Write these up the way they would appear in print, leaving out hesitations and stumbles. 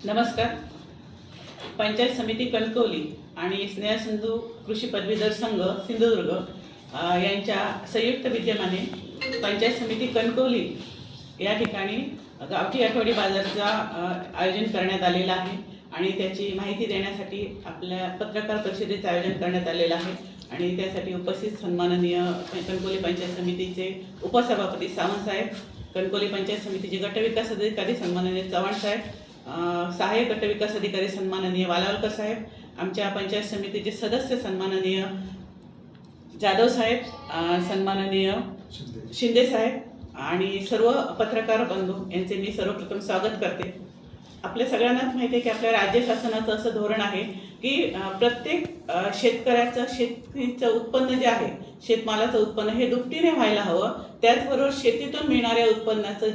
नमस्कार. पंचायत समिती कणकवली आणि स्नेहसिंधू कृषी पदवीधर संघ सिंधुदुर्ग यांच्या संयुक्त विद्यमाने पंचायत समिती कणकवली या ठिकाणी गावठी आठवडी बाजाराचा आयोजन करण्यात आलेला आहे आणि त्याची माहिती देण्यासाठी आपल्या पत्रकार परिषदेचं आयोजन करण्यात आलेलं आहे आणि त्यासाठी उपस्थित सन्माननीय कणकवली पंचायत समितीचे उपसभापती सावंत साहेब, कणकवली पंचायत समितीचे गटविकास अधिकारी सन्माननीय चव्हाण साहेब, सहाय्यक गटविकास अधिकारी सन्माननीय वालावलकर साहेब, आमच्या पंचायत समितीचे सदस्य सन्माननीय जाधव साहेब, सन्माननीय शिंदे साहेब आणि सर्व पत्रकार बंधू यांचे मी सर्वप्रथम स्वागत करते. आपल्या सगळ्यांनाच माहिती आहे की आपल्या राज्य शासनाचं असं धोरण आहे की प्रत्येक शेतकऱ्याचं शेतीचं उत्पन्न जे आहे, शेतमालाचं उत्पन्न हे दुपटीने व्हायला हवं. त्याचबरोबर शेतीतून मिळणाऱ्या उत्पन्नाचं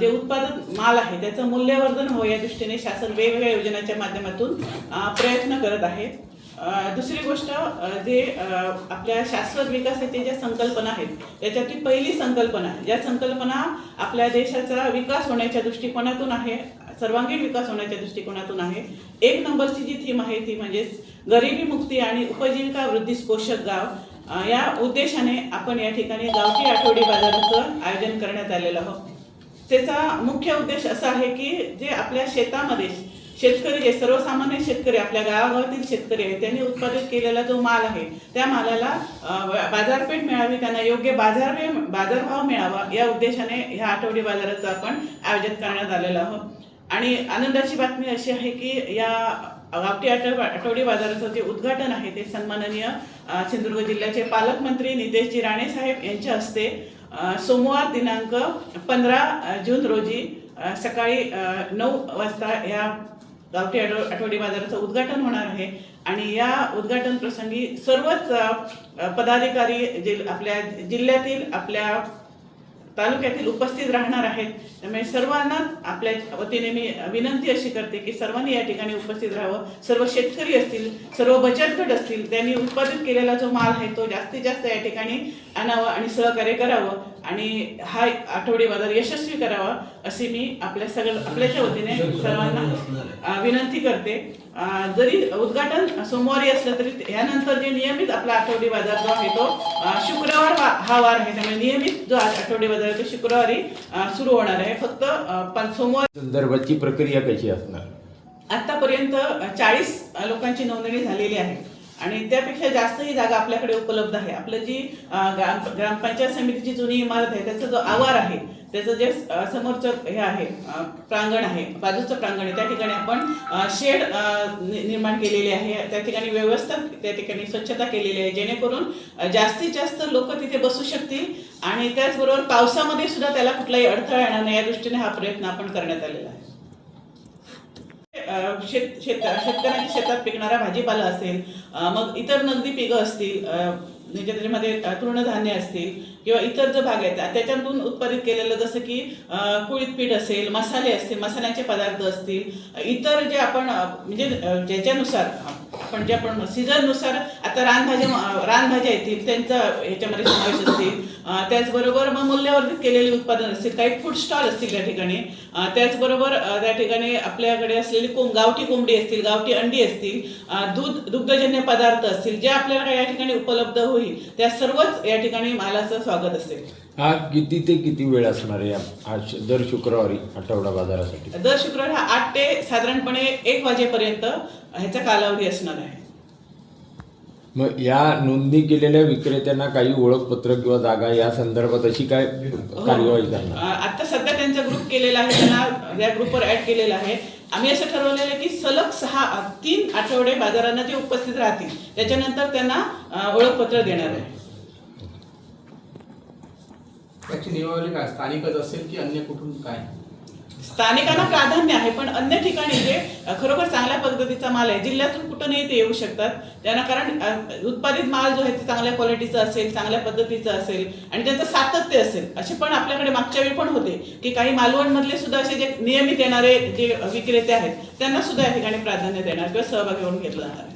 जे उत्पादन माल आहे त्याचं मूल्यवर्धन व्हावं या दृष्टीने शासन वेगवेगळ्या योजनांच्या माध्यमातून प्रयत्न करत आहे. दुसरी गोष्ट जे आपल्या शाश्वत विकासाच्या ज्या संकल्पना आहेत त्याच्यातली पहिली संकल्पना, ज्या संकल्पना आपल्या देशाचा विकास होण्याच्या दृष्टिकोनातून आहे, सर्वांगीण विकास होण्याच्या दृष्टिकोनातून आहे. एक नंबरची जी थीम आहे ती म्हणजे गरिबी मुक्ती आणि उपजीविका वृद्धीस पोषक गाव. या उद्देशाने आपण या ठिकाणी गावठी आठवडी बाजाराचं आयोजन करण्यात आलेलं आहोत. त्याचा मुख्य उद्देश असा आहे की जे आपल्या शेतामध्ये शेतकरी, जे सर्वसामान्य शेतकरी आपल्या गावागावातील शेतकरी आहेत, त्यांनी उत्पादित केलेला जो माल आहे त्या मालाला बाजारपेठ मिळावी, त्यांना योग्य बाजारभाव मिळावा या उद्देशाने ह्या आठवडी बाजाराचं आपण आयोजन करण्यात आलेलं आहोत. आणि आनंदाची बातमी अशी आहे की या गावठी आठवडी बाजाराचं जे उद्घाटन आहे ते सन्माननीय सिंधुदुर्ग जिल्ह्याचे पालकमंत्री नितेशजी राणे साहेब यांच्या हस्ते सोमवार दिनांक 15 जून रोजी सकाळी 9 वाजता या गावठी आठवडी बाजाराचं उद्घाटन होणार आहे. आणि या उद्घाटन प्रसंगी सर्वच पदाधिकारी जे आपल्या जिल्ह्यातील, आपल्या तालुक्यातील उपस्थित राहणार आहेत. त्यामुळे सर्वांना आपल्या वतीने मी विनंती अशी करते की सर्वांनी या ठिकाणी उपस्थित राहावं. सर्व शेतकरी असतील, सर्व बचत गट असतील, त्यांनी उत्पादित केलेला जो माल आहे तो जास्तीत जास्त या ठिकाणी आणावं आणि सहकार्य करावं आणि हा आठवडी बाजार यशस्वी करावा अशी मी आपल्याच्या वतीने सर्वांना विनंती करते. जरी उद्घाटन सोमवारी असलं तरी यानंतर जे नियमित आपला आठवडी बाजार जो आहे तो शुक्रवार हा वार आहे. त्यामुळे नियमित जो आठवडी बाजार आहे तो शुक्रवारी सुरू होणार आहे. फक्त सोमवार संदर्भाची प्रक्रिया कशी असणार? आतापर्यंत 40 लोकांची नोंदणी झालेली आहे आणि त्यापेक्षा जास्त ही जागा आपल्याकडे उपलब्ध आहे. आपलं जी ग्रामपंचायत समितीची जुनी इमारत आहे त्याचा जो आवार आहे, त्याचं जे समोरचं हे आहे प्रांगण आहे, बाजूचं प्रांगण आहे, त्या ठिकाणी आपण शेड निर्माण केलेले आहे. त्या ठिकाणी व्यवस्था, त्या ठिकाणी स्वच्छता केलेली आहे जेणेकरून जास्तीत जास्त लोक तिथे बसू शकतील आणि त्याचबरोबर पावसामध्ये सुद्धा त्याला कुठलाही अडथळा येणार नाही या दृष्टीने हा प्रयत्न आपण करण्यात आलेला आहे. शेतकऱ्यांच्या शेतात पिकणारा भाजीपाला असेल, मग इतर नगदी पिकं असतील, त्याच्यामध्ये तृणधान्य असतील किंवा इतर जो भाग आहेत त्याच्यातून उत्पादित केलेलं जसं की कुळीत पीठ असेल, मसाले असतील, मसाल्याचे पदार्थ असतील, इतर जे आपण म्हणजे ज्याच्यानुसार आपण सीझननुसार आता रानभाज्या येतील त्यांचा ह्याच्यामध्ये समावेश असतील. त्याचबरोबर मग मूल्यवर्धित केलेली उत्पादन असतील, काही फूड स्टॉल असतील त्या ठिकाणी. त्याचबरोबर त्या ठिकाणी आपल्याकडे असलेली गावठी कोंबडी असतील, गावठी अंडी असतील, दुग्धजन्य पदार्थ असतील, जे आपल्याला या ठिकाणी उपलब्ध होईल त्या सर्वच या ठिकाणी मालाचं स्वागत असेल. हा किती ते किती वेळ असणार आहे दर शुक्रवारी आठवडा बाजारासाठी? दर शुक्रवारी 8 ते साधारणपणे 1 वाजेपर्यंत ह्याचा कालावधी असणार आहे. मग या नोंदणी केलेल्या विक्रेत्यांना काही ओळखपत्र किंवा जागा या संदर्भात अशी काय कार्यवाही करणार? आता सध्या त्यांचा ग्रुप केलेला आहे, त्यांना या ग्रुपवर ऍड केलेला आहे. आम्ही असं ठरवलेलं आहे की सलग 3 आठवडे बाजारांना जे उपस्थित राहतील त्याच्यानंतर त्यांना ओळखपत्र देणार आहे. त्याची नियमावली काय, स्थानिकच असेल की अन्य कुठून काय? स्थानिकांना प्राधान्य आहे, पण अन्य ठिकाणी जे खरोखर चांगल्या पद्धतीचा माल आहे जिल्ह्यातून कुठूनही ते येऊ शकतात. त्यांना कारण उत्पादित माल जो आहे ते चांगल्या क्वालिटीचा असेल, चांगल्या पद्धतीचा असेल आणि त्याचं सातत्य असेल. असे पण आपल्याकडे मागच्या वेळी पण होते की काही मालवणमधले सुद्धा असे जे नियमित येणारे जे विक्रेते आहेत त्यांना सुद्धा या ठिकाणी प्राधान्य देणार किंवा सहभागी होऊन घेतलं जाणार आहे.